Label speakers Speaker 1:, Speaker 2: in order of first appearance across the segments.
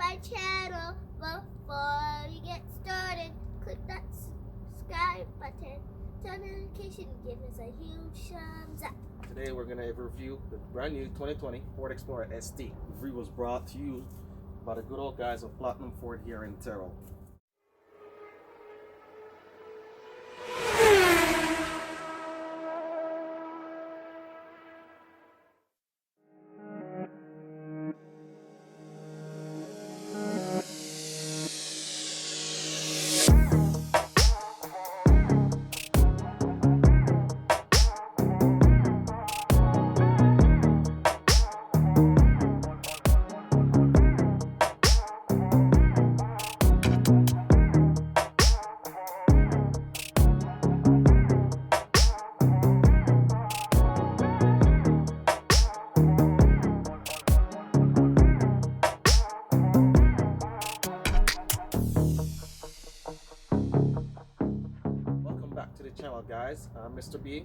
Speaker 1: my channel. Before you get started, click that subscribe button, turn notification, give us a huge thumbs up.
Speaker 2: Today we're going to review the brand new 2020 Ford Explorer ST. The review was brought to you by the good old guys of Platinum Ford here in Terrell. Back to the channel, guys. I'm Mr. B.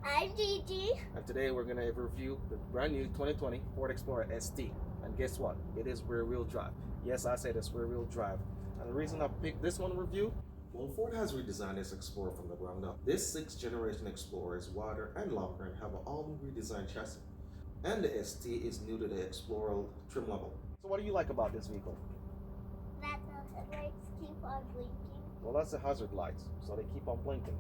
Speaker 1: I'm Gigi.
Speaker 2: And today we're going to review the brand new 2020 Ford Explorer ST. And guess what? It is rear-wheel drive. Yes, I said it's rear-wheel drive. And the reason I picked this one to review, well, Ford has redesigned this Explorer from the ground up. This 6th generation Explorer is wider and longer and have an all-new redesigned chassis. And the ST is new to the Explorer trim level. So what do you like about this vehicle?
Speaker 1: That the headlights keep on blinking.
Speaker 2: Well, that's the hazard lights, so they keep on blinking.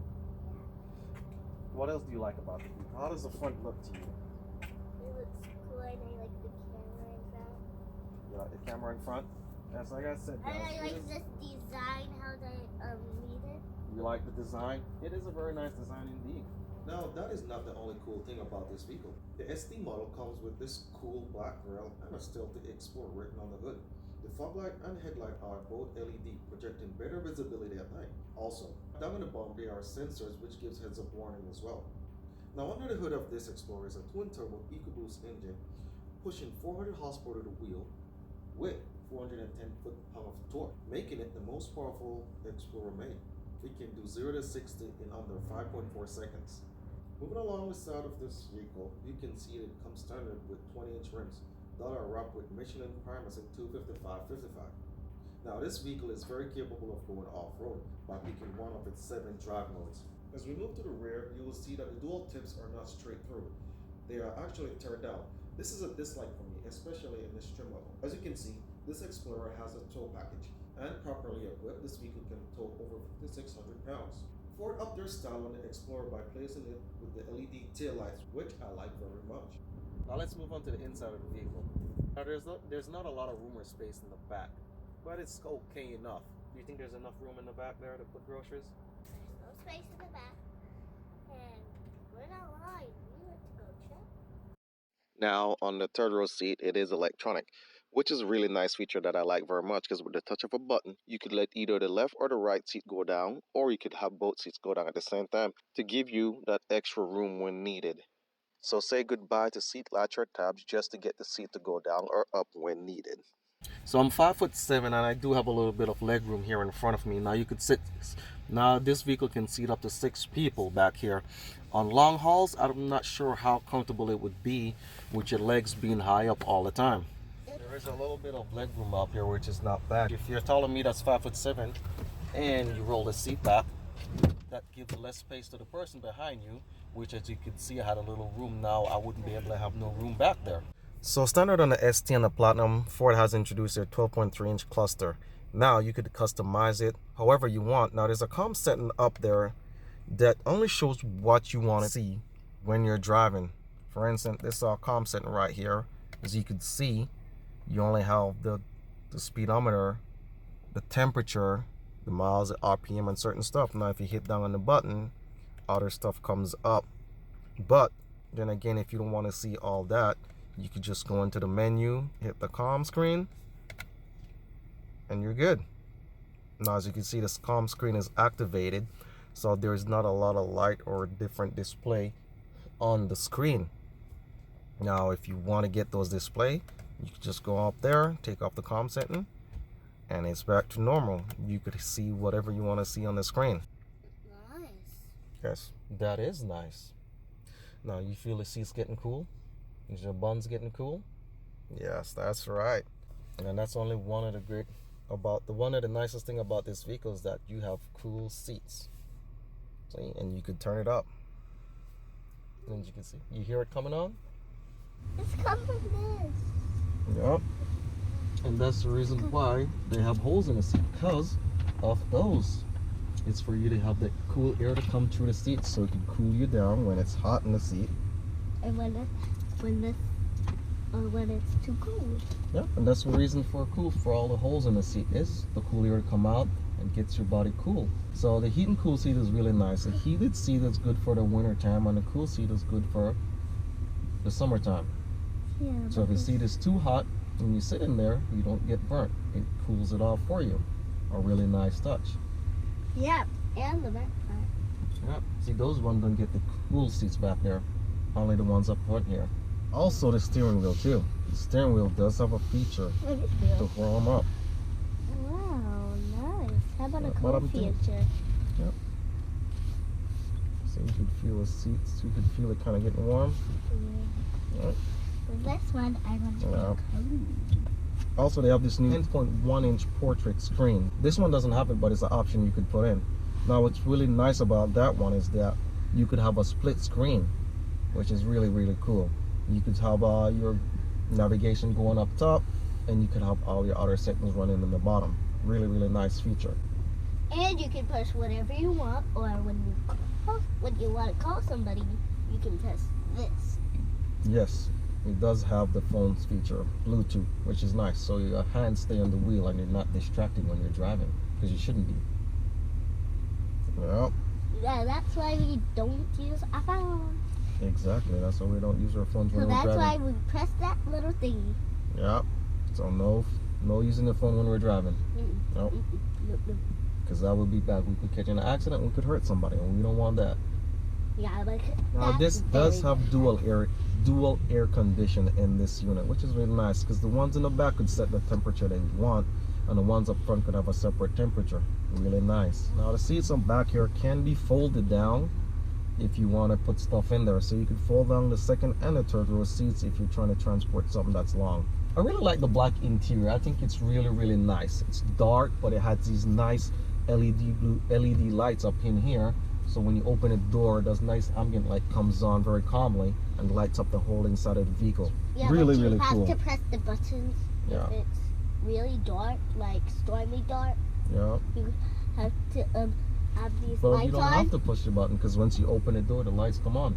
Speaker 2: What else do you like about the vehicle? How does the front look to you?
Speaker 1: It looks cool, and I like the camera in front.
Speaker 2: You like the camera in front? That's like I said, guys.
Speaker 1: And I like this design, how they made it.
Speaker 2: You like the design? It is a very nice design indeed. Now, that is not the only cool thing about this vehicle. The ST model comes with this cool black grille and a Stealthy Explorer written on the hood. The fog light and headlight are both LED, projecting better visibility at night. Also, down in the bottom there are sensors which gives heads-up warning as well. Now, under the hood of this Explorer is a twin-turbo EcoBoost engine pushing 400 horsepower to the wheel with 410 foot-pound of torque, making it the most powerful Explorer made. It can do 0 to 60 in under 5.4 seconds. Moving along the side of this vehicle, you can see it comes standard with 20-inch rims that are wrapped with Michelin Primus in 255/55. Now, this vehicle is very capable of going off-road by picking one of its 7 drive modes. As we move to the rear, you will see that the dual tips are not straight through. They are actually turned down. This is a dislike for me, especially in this trim level. As you can see, this Explorer has a tow package, and properly equipped, this vehicle can tow over 5,600 pounds. Ford upped their style on the Explorer by placing it with the LED taillights, which I like very much. Now let's move on to the inside of the vehicle. Now there's not a lot of room or space in the back, but it's okay enough. Do you think there's enough room in the back there to put groceries?
Speaker 1: There's no space in the back, and we're not lying. We went to go check.
Speaker 3: Now on the third row seat, it is electronic, which is a really nice feature that I like very much, because with the touch of a button, you could let either the left or the right seat go down, or you could have both seats go down at the same time to give you that extra room when needed. So say goodbye to seat latch or tabs just to get the seat to go down or up when needed.
Speaker 2: So I'm 5'7" and I do have a little bit of leg room here in front of me. Now you could sit. Now this vehicle can seat up to 6 people back here. On long hauls, I'm not sure how comfortable it would be with your legs being high up all the time. There is a little bit of leg room up here, which is not bad. If you're taller than me, that's 5'7", and you roll the seat back, that gives less space to the person behind you, which, as you can see, I had a little room. Now I wouldn't be able to have no room back there. So standard on the ST and the Platinum, Ford has introduced their 12.3-inch cluster. Now you could customize it however you want. Now there's a comm setting up there that only shows what you want to see when you're driving. For instance, this is our comm setting right here. As you can see, you only have the speedometer, the temperature, the miles, the RPM, and certain stuff. Now if you hit down on the button, other stuff comes up. But then again, if you don't want to see all that, you could just go into the menu, hit the comm screen, and you're good. Now as you can see, this comm screen is activated, so there's not a lot of light or different display on the screen. Now if you want to get those display, you can just go up there, take off the comm setting, and it's back to normal. You could see whatever you want to see on the screen.
Speaker 1: Nice.
Speaker 2: Yes, that is nice. Now you feel the seat's getting cool? Is your buns getting cool? Yes, that's right. And that's only one of the nicest thing about this vehicle is that you have cool seats. See, and you could turn it up. And you can see, you hear it coming on?
Speaker 1: It's coming from this.
Speaker 2: Yep. And that's the reason why they have holes in the seat, because of those. It's for you to have the cool air to come through the seat so it can cool you down when it's hot in the seat.
Speaker 1: And when it's too cold.
Speaker 2: Yeah, and that's the reason for all the holes in the seat is the cool air to come out and gets your body cool. So the heat and cool seat is really nice. The heated seat is good for the winter time, and the cool seat is good for the summertime.
Speaker 1: Yeah.
Speaker 2: So if the seat is too hot and you sit in there, you don't get burnt. It cools it off for you. A really nice touch.
Speaker 1: Yeah, and the back part.
Speaker 2: Yep. See, those ones don't get the cool seats back there. Only the ones up front here. Also the steering wheel too. The steering wheel does have a feature to warm up.
Speaker 1: Wow, nice. How about a
Speaker 2: But
Speaker 1: cool feature?
Speaker 2: Yep. So you could feel the seats. You could feel it kind of getting warm.
Speaker 1: Yeah.
Speaker 2: Right.
Speaker 1: The next one, I want to be cold.
Speaker 2: Also, they have this new 10.1-inch portrait screen. This one doesn't have it, but it's an option you could put in. Now, what's really nice about that one is that you could have a split screen, which is really, really cool. You could have your navigation going up top, and you could have all your other settings running in the bottom. Really, really nice feature.
Speaker 1: And you can push whatever you want, or when you want to call somebody, you can press this.
Speaker 2: Yes. It does have the phone's feature, Bluetooth, which is nice. So your hands stay on the wheel and you're not distracted when you're driving, because you shouldn't be. Yep.
Speaker 1: Yeah, that's why we don't use our phone.
Speaker 2: Exactly. That's why we don't use our phones when
Speaker 1: So
Speaker 2: we're
Speaker 1: that's
Speaker 2: driving.
Speaker 1: why we press that little thingy.
Speaker 2: Yep. So no using the phone when we're driving. Nope. Because that would be bad. We could catch in an accident. We could hurt somebody, and we don't want that.
Speaker 1: Yeah, but
Speaker 2: Now this does have dual air condition in this unit, which is really nice because the ones in the back could set the temperature they want, and the ones up front could have a separate temperature. Really nice. Now the seats on back here can be folded down if you want to put stuff in there, so you could fold down the second and the third row seats if you're trying to transport something that's long. I really like the black interior. I think it's really, really nice. It's dark, but it has these nice LED lights up in here. So when you open the door, this nice ambient light comes on very calmly and lights up the whole inside of the vehicle.
Speaker 1: Yeah,
Speaker 2: really,
Speaker 1: but
Speaker 2: really cool.
Speaker 1: you have to press the buttons
Speaker 2: Yeah.
Speaker 1: if it's really dark, like stormy dark.
Speaker 2: Yeah.
Speaker 1: You have to have these
Speaker 2: But
Speaker 1: lights
Speaker 2: you don't
Speaker 1: on.
Speaker 2: have to push the button because once you open the door, the lights come on.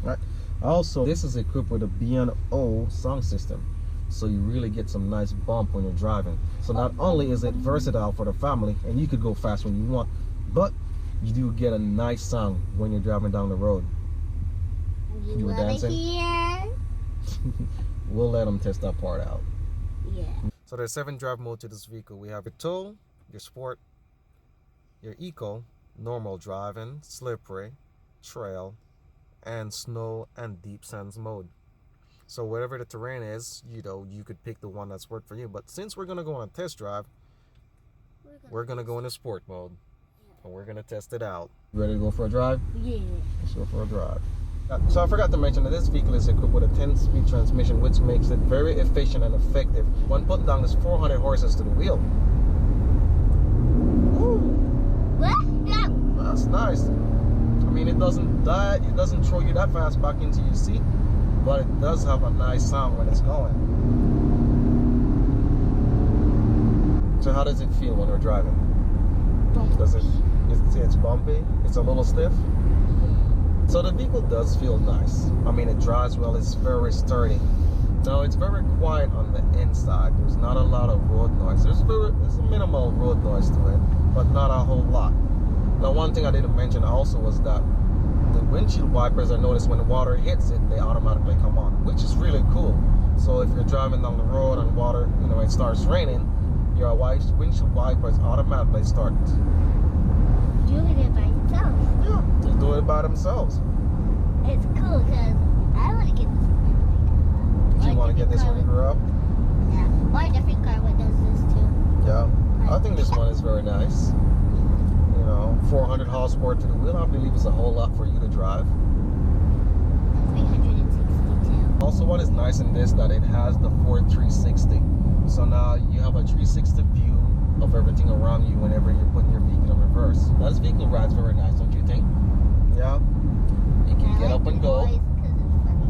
Speaker 2: Right. Also, this is equipped with a B&O sound system. So you really get some nice bump when you're driving. So not only is it versatile for the family, and you could go fast when you want, but you do get a nice sound when you're driving down the road. You were
Speaker 1: wanna
Speaker 2: dancing?
Speaker 1: hear?
Speaker 2: We'll let them test that part out.
Speaker 1: Yeah.
Speaker 2: So there's 7 drive modes to this vehicle. We have your tow, your sport, your eco, normal driving, slippery, trail, and snow and deep sands mode. So whatever the terrain is, you could pick the one that's worked for you. But since we're gonna go on a test drive, we're gonna go into sport mode. And we're gonna test it out. Ready to go for a drive?
Speaker 1: Yeah.
Speaker 2: Let's go for a drive. So I forgot to mention that this vehicle is equipped with a 10-speed transmission, which makes it very efficient and effective when putting down this 400 horses to the wheel. Ooh, that's nice. I mean, it doesn't throw you that fast back into your seat, but it does have a nice sound when it's going. So how does it feel when we're driving? It's bumpy? It's a little stiff? So the vehicle does feel nice. I mean, it drives well. It's very sturdy. Now, it's very quiet on the inside. There's not a lot of road noise. There's a minimal road noise to it, but not a whole lot. Now, one thing I didn't mention also was that the windshield wipers, I noticed when the water hits it, they automatically come on, which is really cool. So if you're driving down the road and water, it starts raining, your windshield wipers automatically start
Speaker 1: Doing it by itself.
Speaker 2: Yeah, just do it by themselves.
Speaker 1: It's cool because I want to get this one.
Speaker 2: Did you want to get this when you grow up?
Speaker 1: Yeah. Or a different car that does this too.
Speaker 2: Yeah. I think this one is very nice. 400 horsepower to the wheel, I believe is a whole lot for you to drive.
Speaker 1: 362.
Speaker 2: Also, what is nice in this, that it has the Ford 360. So now you have a 360 view of everything around you whenever you're putting your vehicle in reverse. Now, this vehicle rides very nice, don't you think? Yeah. You can get up and go.
Speaker 1: Noise 'cause it's funny.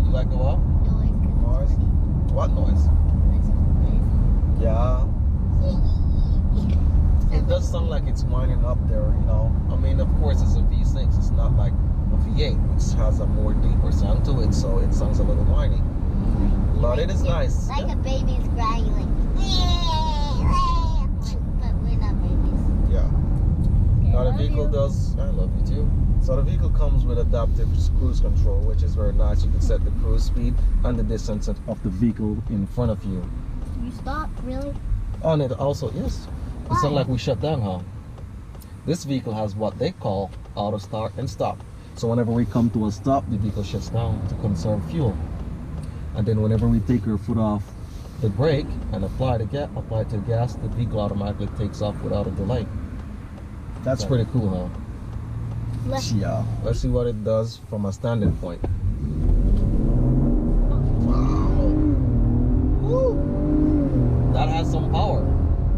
Speaker 2: You like the what?
Speaker 1: Noise 'cause it's funny.
Speaker 2: What noise? Yeah. It does sound like it's winding up there, you know. I mean, of course, it's a V6. It's not like a V8, which has a more deeper sound to it, so it sounds a little whiny. But it is nice.
Speaker 1: Like
Speaker 2: yeah.
Speaker 1: a baby's crying, like, but we're not babies.
Speaker 2: Yeah.
Speaker 1: Okay,
Speaker 2: Now the
Speaker 1: love
Speaker 2: vehicle
Speaker 1: you.
Speaker 2: does. I love you too. So the vehicle comes with adaptive cruise control, which is very nice. You can set the cruise speed and the distance of the vehicle in front of you.
Speaker 1: You stop, really?
Speaker 2: And it also, yes. It's not
Speaker 1: Why?
Speaker 2: like we shut down, huh? This vehicle has what they call auto start and stop. So whenever we come to a stop, the vehicle shuts down to conserve fuel. And then whenever we take our foot off the brake and apply it to the gas, the vehicle automatically takes off without a delay. That's pretty cool, huh? Yeah. Let's see what it does from a standing point. Wow. Woo. That has some power.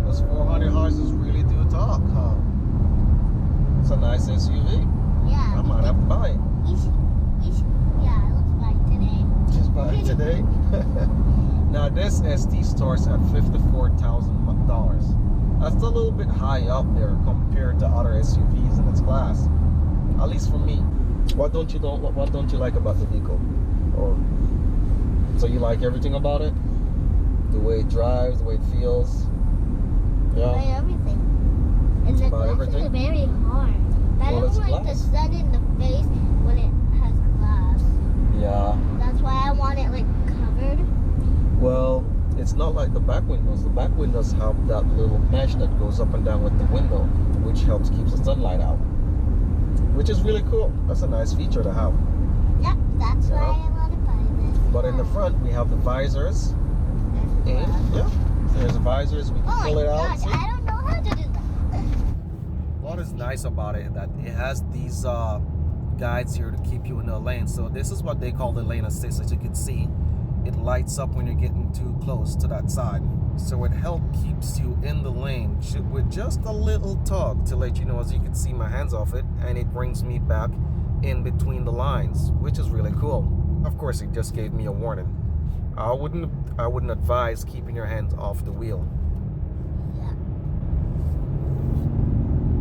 Speaker 2: Those 400 horses really do talk, huh? It's a nice SUV.
Speaker 1: Yeah.
Speaker 2: I might have to buy it.
Speaker 1: You should, yeah, it looks like today.
Speaker 2: Just buy it today. Now this ST starts at $54,000. That's a little bit high up there compared to other SUVs in its class. At least for me. What don't you like about the vehicle? Or so you like everything about it? The way it drives, the way it feels. Yeah.
Speaker 1: By everything. And the
Speaker 2: About
Speaker 1: glass
Speaker 2: everything?
Speaker 1: is very hard. I
Speaker 2: Well,
Speaker 1: don't
Speaker 2: it's
Speaker 1: like the
Speaker 2: glass.
Speaker 1: sun in the face when it has glass.
Speaker 2: Yeah.
Speaker 1: That's why I want it like covered.
Speaker 2: Well, it's not like the back windows. The back windows have that little mesh that goes up and down with the window, which helps keep the sunlight out. Which is really cool. That's a nice feature to have.
Speaker 1: Yep, that's
Speaker 2: Yeah.
Speaker 1: why I want to buy this.
Speaker 2: But in the front, we have the visors. And, yeah, there's the visors. We can
Speaker 1: Oh my
Speaker 2: pull it out.
Speaker 1: gosh,
Speaker 2: See?
Speaker 1: I don't know how to do that.
Speaker 2: What is nice about it is that it has these guides here to keep you in the lane. So this is what they call the lane assist. As you can see, it lights up when you're getting too close to that side. So it keeps you in the lane with just a little tug to let you know. As you can see, my hands off it, and it brings me back in between the lines, which is really cool. Of course, it just gave me a warning. I wouldn't advise keeping your hands off the wheel.
Speaker 1: Yeah.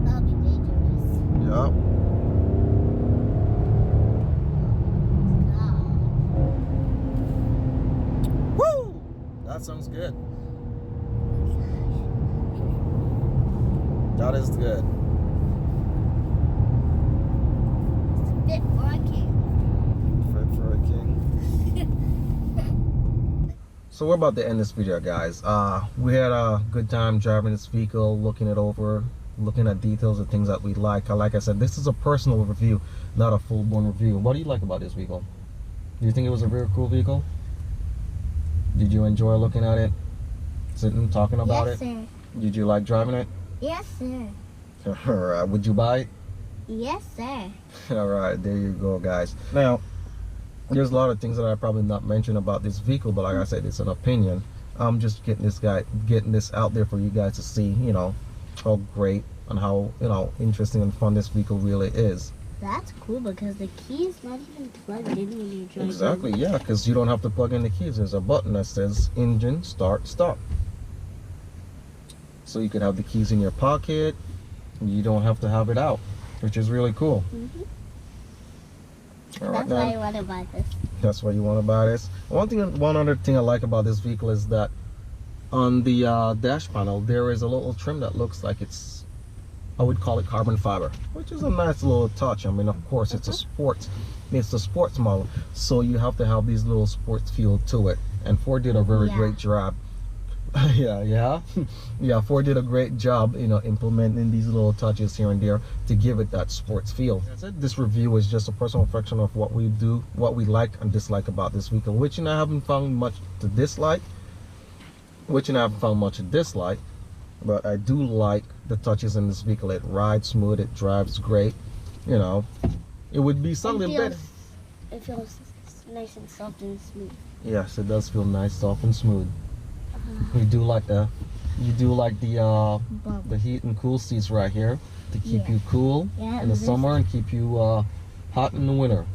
Speaker 1: That'll be dangerous.
Speaker 2: Yeah. Woo! That sounds good. That is good.
Speaker 1: Fit for a king.
Speaker 2: Fit for a king. So we're about to end this video, guys. We had a good time driving this vehicle, looking it over, looking at details of things that we like. Like I said, this is a personal review, not a full-blown review. What do you like about this vehicle? Do you think it was a very cool vehicle? Did you enjoy looking at it? Sitting, talking about
Speaker 1: Yes,
Speaker 2: it?
Speaker 1: sir.
Speaker 2: Did you like driving it?
Speaker 1: Yes, sir.
Speaker 2: Alright, would you buy it?
Speaker 1: Yes, sir.
Speaker 2: Alright, there you go, guys. Now, there's a lot of things that I probably not mentioned about this vehicle, but like I said, it's an opinion. I'm just getting this out there for you guys to see, you know, how great and how, you know, interesting and fun this vehicle really is.
Speaker 1: That's cool because the key is not even plugged in when you're driving.
Speaker 2: Exactly, yeah, because you don't have to plug in the keys. There's a button that says engine start stop. So you could have the keys in your pocket. You don't have to have it out, which is really cool.
Speaker 1: Mm-hmm.
Speaker 2: All right,
Speaker 1: That's why I
Speaker 2: now,
Speaker 1: want to buy this.
Speaker 2: that's why you want to buy this. One other thing I like about this vehicle is that on the dash panel there is a little trim that looks like it's, I would call it carbon fiber, which is a nice little touch. I mean, of course, it's a sports model, so you have to have these little sports feel to it. And Ford did a very great job. yeah. Ford did a great job, you know, implementing these little touches here and there to give it that sports feel. That's it. This review is just a personal reflection of what we do, what we like and dislike about this vehicle, which, you know, I haven't found much to dislike, but I do like the touches in this vehicle. It rides smooth, it drives great. You know, it would be something better.
Speaker 1: It feels nice and soft and smooth.
Speaker 2: Yes, it does feel nice, soft and smooth. You do like the heat and cool seats right here to keep you cool in the summer and keep you hot in the winter.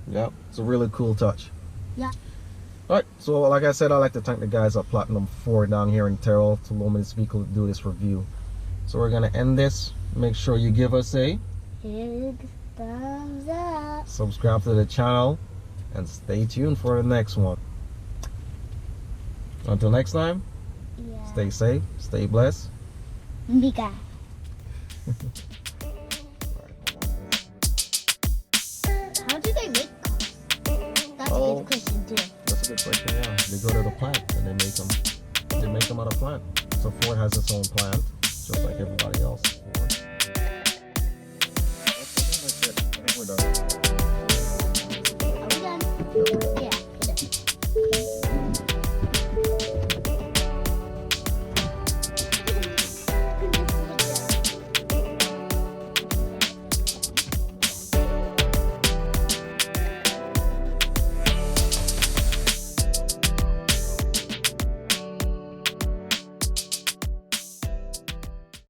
Speaker 2: Yep, it's a really cool touch.
Speaker 1: Yeah.
Speaker 2: Alright, so like I said, I'd like to thank the guys at Platinum 4 down here in Terrell to loan me this vehicle to do this review. So we're gonna end this. Make sure you give us a
Speaker 1: big thumbs up,
Speaker 2: subscribe to the channel, and stay tuned for the next one. Until next time, stay safe, stay blessed.
Speaker 1: Mika. How do they make cars? That's a good question too.
Speaker 2: That's a good question, yeah. They go to the plant and they make them. They make them out of plant. So Ford has its own plant, just like everybody else. Ford. That's it. I think we're done.
Speaker 1: Are we done? Yeah, we're done.